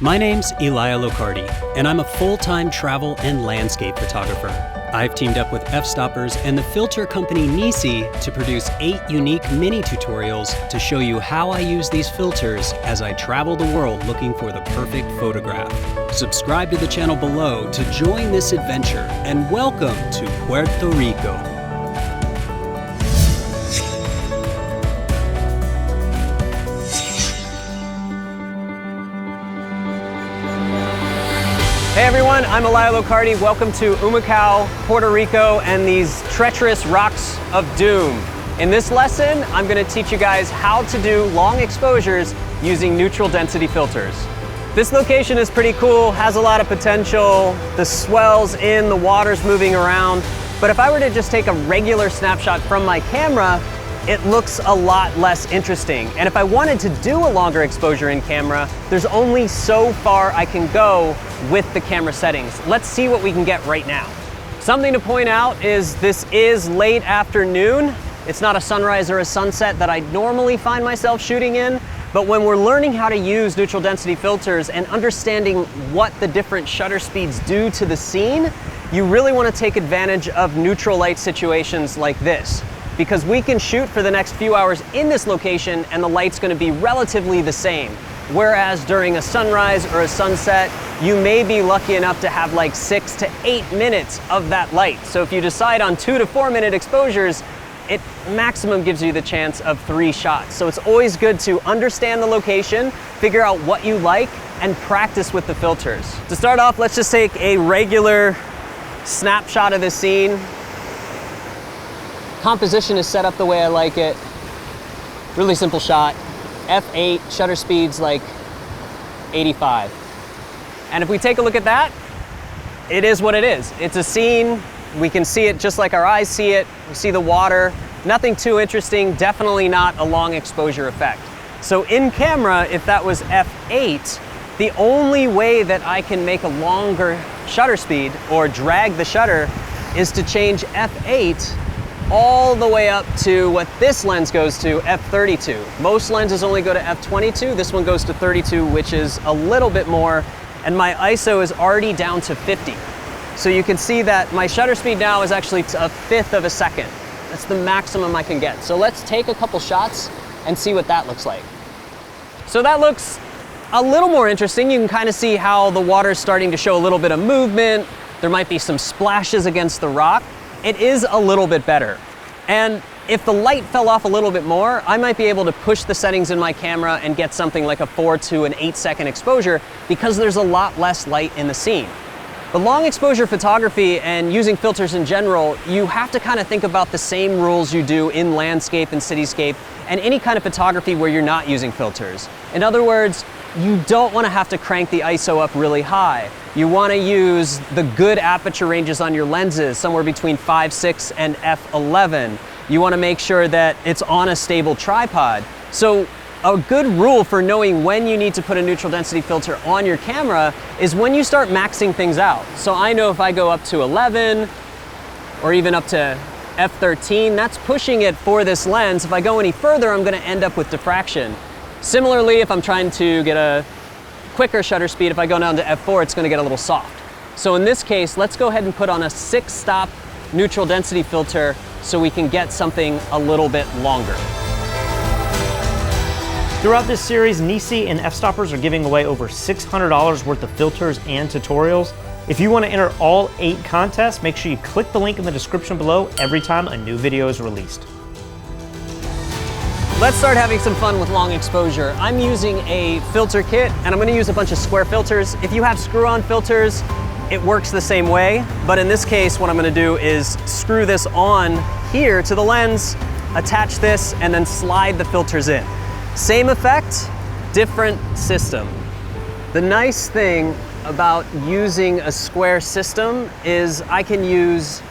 My name's Elia Locardi, and I'm a full-time travel and landscape photographer. I've teamed up with Fstoppers and the filter company NiSi to produce 8 unique mini tutorials to show you how I use these filters as I travel the world looking for the perfect photograph. Subscribe to the channel below to join this adventure, and welcome to Puerto Rico. Hey everyone, I'm Elia Locardi. Welcome to Humacao, Puerto Rico, and these treacherous rocks of doom. In this lesson, I'm going to teach you guys how to do long exposures using neutral density filters. This location is pretty cool, has a lot of potential. The swell's in, the water's moving around. But if I were to just take a regular snapshot from my camera, it looks a lot less interesting. And if I wanted to do a longer exposure in camera, there's only so far I can go with the camera settings. Let's see what we can get right now. Something to point out is this is late afternoon. It's not a sunrise or a sunset that I normally find myself shooting in, but when we're learning how to use neutral density filters and understanding what the different shutter speeds do to the scene, you really want to take advantage of neutral light situations like this, because we can shoot for the next few hours in this location and the light's going to be relatively the same. Whereas during a sunrise or a sunset, you may be lucky enough to have like 6 to 8 minutes of that light. So if you decide on 2 to 4 minute exposures, it maximum gives you the chance of 3 shots. So it's always good to understand the location, figure out what you like, and practice with the filters. To start off, let's just take a regular snapshot of the scene. Composition is set up the way I like it. Really simple shot. F8, shutter speed's like 85. And if we take a look at that, it is what it is. It's a scene. We can see it just like our eyes see it. We see the water. Nothing too interesting, definitely not a long exposure effect. So in camera, if that was F8, the only way that I can make a longer shutter speed or drag the shutter is to change F8 all the way up to what this lens goes to, f32. Most lenses only go to f22. This one goes to 32, which is a little bit more, and my ISO is already down to 50. So you can see that my shutter speed now is actually a 1/5 of a second. That's the maximum I can get. So let's take a couple shots and see what that looks like. So that looks a little more interesting. You can kind of see how the water's starting to show a little bit of movement. There might be some splashes against the rock. It is a little bit better. And if the light fell off a little bit more, I might be able to push the settings in my camera and get something like a 4 to an 8 second exposure because there's a lot less light in the scene. But long exposure photography and using filters in general, you have to kind of think about the same rules you do in landscape and cityscape and any kind of photography where you're not using filters. In other words, you don't want to have to crank the ISO up really high. You want to use the good aperture ranges on your lenses, somewhere between 5.6 and f11. You want to make sure that it's on a stable tripod. So a good rule for knowing when you need to put a neutral density filter on your camera is when you start maxing things out. So I know if I go up to 11 or even up to f13, that's pushing it for this lens. If I go any further, I'm going to end up with diffraction. Similarly, if I'm trying to get a quicker shutter speed, if I go down to f4, it's going to get a little soft. So in this case, let's go ahead and put on a 6-stop neutral density filter so we can get something a little bit longer. Throughout this series, NiSi and Fstoppers are giving away over $600 worth of filters and tutorials. If you want to enter all 8 contests, make sure you click the link in the description below every time a new video is released. Let's start having some fun with long exposure. I'm using a filter kit, and I'm going to use a bunch of square filters. If you have screw-on filters, it works the same way, but in this case, what I'm going to do is screw this on here to the lens, attach this, and then slide the filters in. Same effect, different system. The nice thing about using a square system is I can use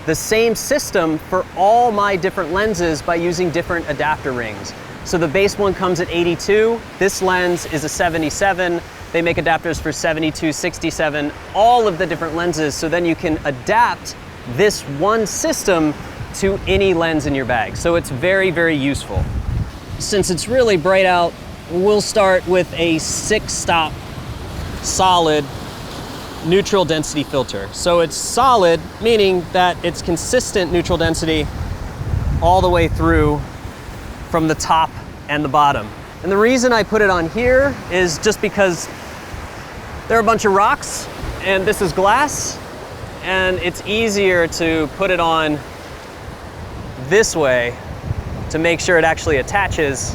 the same system for all my different lenses by using different adapter rings. So the base one comes at 82, this lens is a 77, they make adapters for 72, 67, all of the different lenses, so then you can adapt this one system to any lens in your bag. So it's very, very useful. Since it's really bright out, we'll start with a 6-stop solid neutral density filter. So it's solid, meaning that it's consistent neutral density all the way through from the top and the bottom. And the reason I put it on here is just because there are a bunch of rocks and this is glass, and it's easier to put it on this way to make sure it actually attaches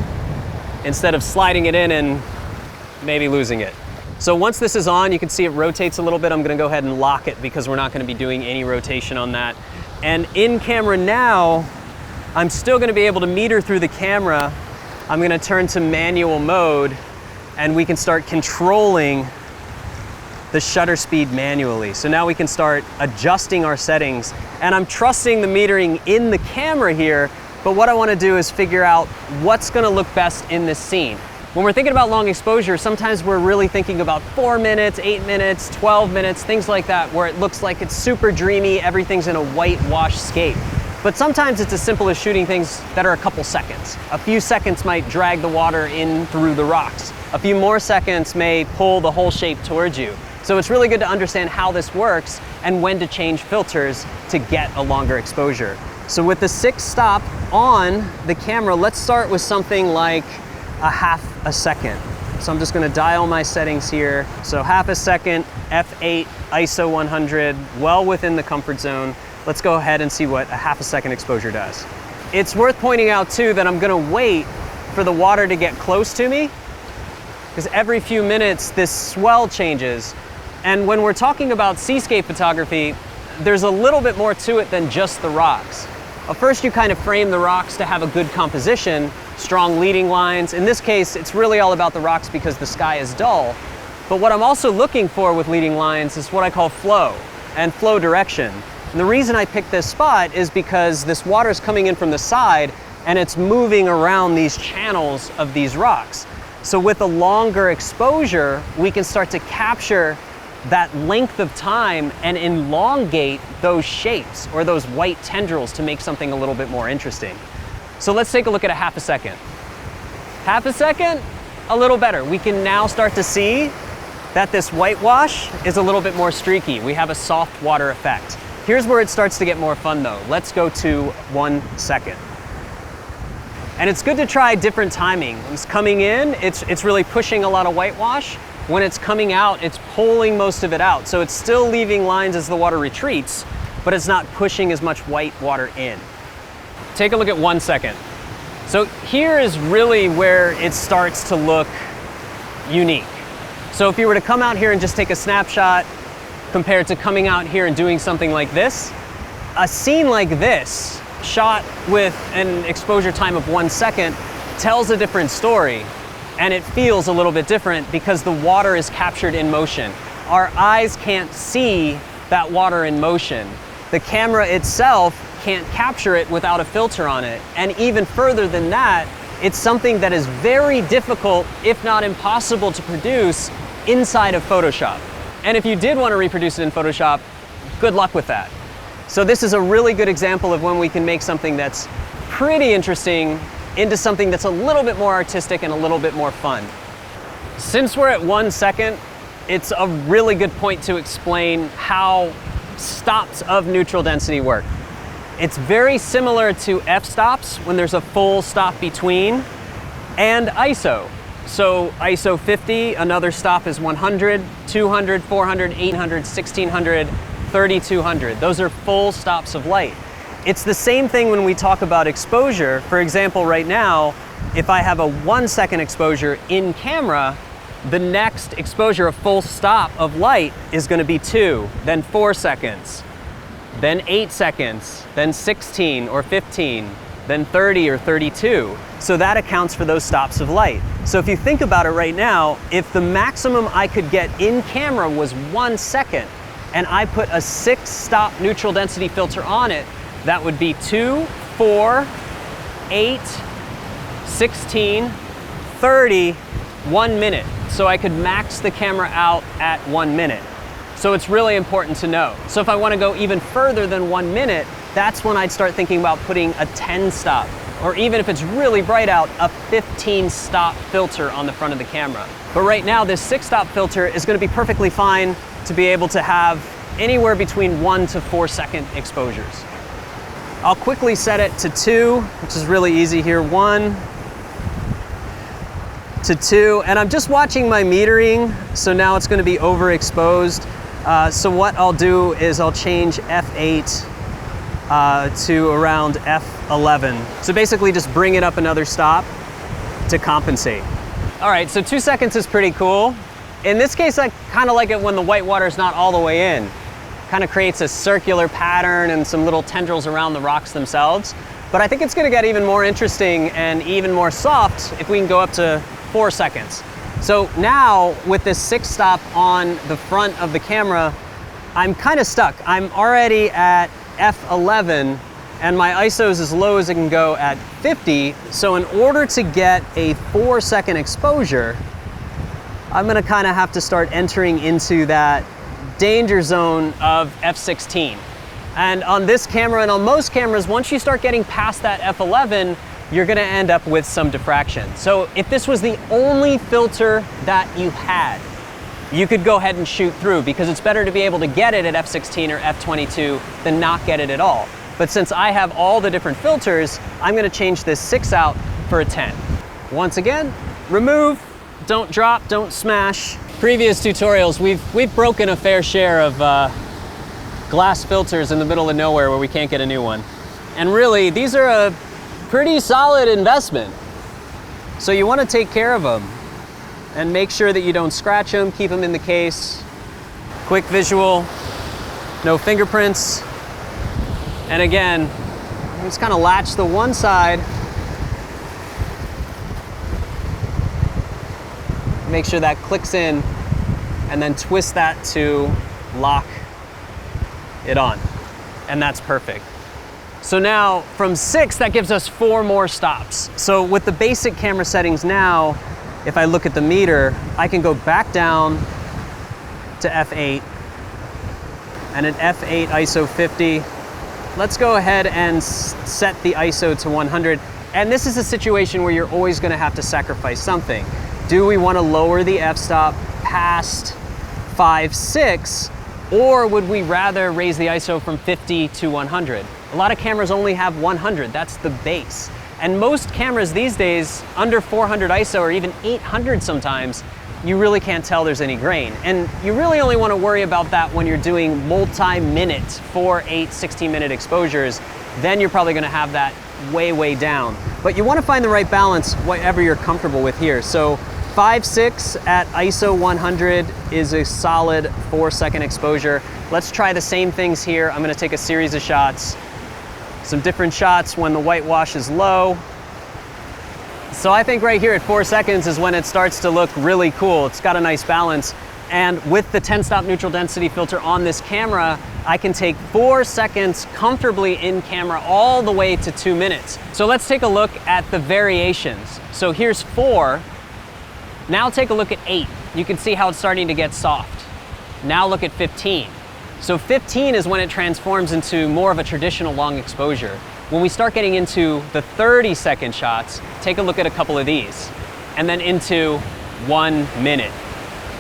instead of sliding it in and maybe losing it. So once this is on, you can see it rotates a little bit. I'm gonna go ahead and lock it because we're not gonna be doing any rotation on that. And in camera now, I'm still gonna be able to meter through the camera. I'm gonna turn to manual mode and we can start controlling the shutter speed manually. So now we can start adjusting our settings. And I'm trusting the metering in the camera here, but what I wanna do is figure out what's gonna look best in this scene. When we're thinking about long exposure, sometimes we're really thinking about 4 minutes, 8 minutes, 12 minutes, things like that, where it looks like it's super dreamy, everything's in a whitewash scape. But sometimes it's as simple as shooting things that are a couple seconds. A few seconds might drag the water in through the rocks. A few more seconds may pull the whole shape towards you. So it's really good to understand how this works and when to change filters to get a longer exposure. So with the 6 stop on the camera, let's start with something like a half a second. So I'm just gonna dial my settings here. So half a second, f8, ISO 100, well within the comfort zone. Let's go ahead and see what a half a second exposure does. It's worth pointing out too that I'm gonna wait for the water to get close to me, because every few minutes this swell changes. And when we're talking about seascape photography, there's a little bit more to it than just the rocks. First, you kind of frame the rocks to have a good composition, strong leading lines. In this case, it's really all about the rocks because the sky is dull. But what I'm also looking for with leading lines is what I call flow and flow direction. And the reason I picked this spot is because this water is coming in from the side and it's moving around these channels of these rocks. So with a longer exposure, we can start to capture that length of time and elongate those shapes or those white tendrils to make something a little bit more interesting. So let's take a look at a half a second. Half a second, a little better. We can now start to see that this whitewash is a little bit more streaky. We have a soft water effect. Here's where it starts to get more fun though. Let's go to 1 second. And it's good to try different timing. When it's coming in, it's really pushing a lot of whitewash. When it's coming out, it's pulling most of it out. So it's still leaving lines as the water retreats, but it's not pushing as much white water in. Take a look at 1 second. So here is really where it starts to look unique. So if you were to come out here and just take a snapshot compared to coming out here and doing something like this, a scene like this, shot with an exposure time of 1 second, tells a different story. And it feels a little bit different because the water is captured in motion. Our eyes can't see that water in motion. The camera itself can't capture it without a filter on it. And even further than that, it's something that is very difficult, if not impossible, to produce inside of Photoshop. And if you did want to reproduce it in Photoshop, good luck with that. So this is a really good example of when we can make something that's pretty interesting into something that's a little bit more artistic and a little bit more fun. Since we're at 1 second, it's a really good point to explain how stops of neutral density work. It's very similar to f-stops when there's a full stop between, and ISO. So ISO 50, another stop is 100, 200, 400, 800, 1600, 3200. Those are full stops of light. It's the same thing when we talk about exposure. For example, right now, if I have a 1 second exposure in camera, the next exposure, a full stop of light, is going to be 2, then 4 seconds, then 8 seconds, then 16 or 15, then 30 or 32. So that accounts for those stops of light. So if you think about it right now, if the maximum I could get in camera was 1 second, and I put a 6 stop neutral density filter on it, that would be 2, 4, 8, 16, 30, 1 minute. So I could max the camera out at 1 minute. So it's really important to know. So if I want to go even further than 1 minute, that's when I'd start thinking about putting a 10 stop or even if it's really bright out, a 15 stop filter on the front of the camera. But right now, this 6 stop filter is gonna be perfectly fine to be able to have anywhere between 1 to 4 second exposures. I'll quickly set it to 2, which is really easy here. 1 to 2, and I'm just watching my metering, so now it's gonna be overexposed. So what I'll do is I'll change F8 to around F11. So basically just bring it up another stop to compensate. All right, so 2 seconds is pretty cool. In this case, I kind of like it when the white water is not all the way in. Kind of creates a circular pattern and some little tendrils around the rocks themselves. But I think it's gonna get even more interesting and even more soft if we can go up to 4 seconds. So now with this 6 stop on the front of the camera, I'm kind of stuck. I'm already at F11 and my ISO is as low as it can go at 50. So in order to get a 4 second exposure, I'm gonna kind of have to start entering into that danger zone of F16. And on this camera and on most cameras, once you start getting past that F11, you're gonna end up with some diffraction. So if this was the only filter that you had, you could go ahead and shoot through, because it's better to be able to get it at F16 or F22 than not get it at all. But since I have all the different filters, I'm gonna change this 6 out for a 10. Once again, remove, don't drop, don't smash. Previous tutorials, we've broken a fair share of glass filters in the middle of nowhere where we can't get a new one. And really, these are a pretty solid investment. So you want to take care of them and make sure that you don't scratch them, keep them in the case. Quick visual, no fingerprints. And again, just kind of latch the one side. Make sure that clicks in and then twist that to lock it on. And that's perfect. So now from 6, that gives us 4 more stops. So with the basic camera settings now, if I look at the meter, I can go back down to F8 and at F8 ISO 50. Let's go ahead and set the ISO to 100. And this is a situation where you're always gonna have to sacrifice something. Do we wanna lower the f-stop past 5, 6, or would we rather raise the ISO from 50 to 100? A lot of cameras only have 100, that's the base. And most cameras these days, under 400 ISO or even 800 sometimes, you really can't tell there's any grain. And you really only want to worry about that when you're doing multi-minute, 4, 8, 16-minute exposures. Then you're probably going to have that way, way down. But you want to find the right balance, whatever you're comfortable with here. So 5, 6 at ISO 100 is a solid 4-second exposure. Let's try the same things here. I'm going to take a series of shots. Some different shots when the whitewash is low. So I think right here at 4 seconds is when it starts to look really cool. It's got a nice balance. And with the 10-stop neutral density filter on this camera, I can take 4 seconds comfortably in camera all the way to 2 minutes. So let's take a look at the variations. So here's 4. Now take a look at 8. You can see how it's starting to get soft. Now look at 15. So 15 is when it transforms into more of a traditional long exposure. When we start getting into the 30-second shots, take a look at a couple of these, and then into 1 minute.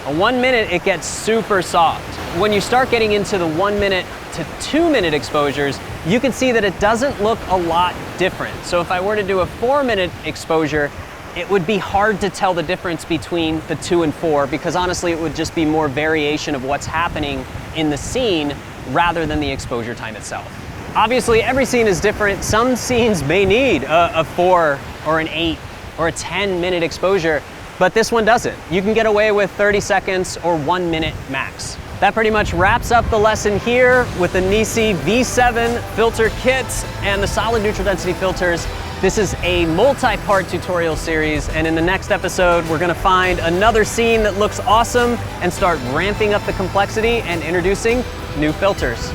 A 1 minute, it gets super soft. When you start getting into the 1 minute to 2 minute exposures, you can see that it doesn't look a lot different. So if I were to do a 4 minute exposure, it would be hard to tell the difference between the 2 and 4, because honestly, it would just be more variation of what's happening in the scene rather than the exposure time itself. Obviously, every scene is different. Some scenes may need a 4 or an 8 or a 10-minute exposure, but this one doesn't. You can get away with 30 seconds or 1 minute max. That pretty much wraps up the lesson here with the NiSi V7 filter kits and the solid neutral density filters. This is a multi-part tutorial series, and in the next episode, we're gonna find another scene that looks awesome and start ramping up the complexity and introducing new filters.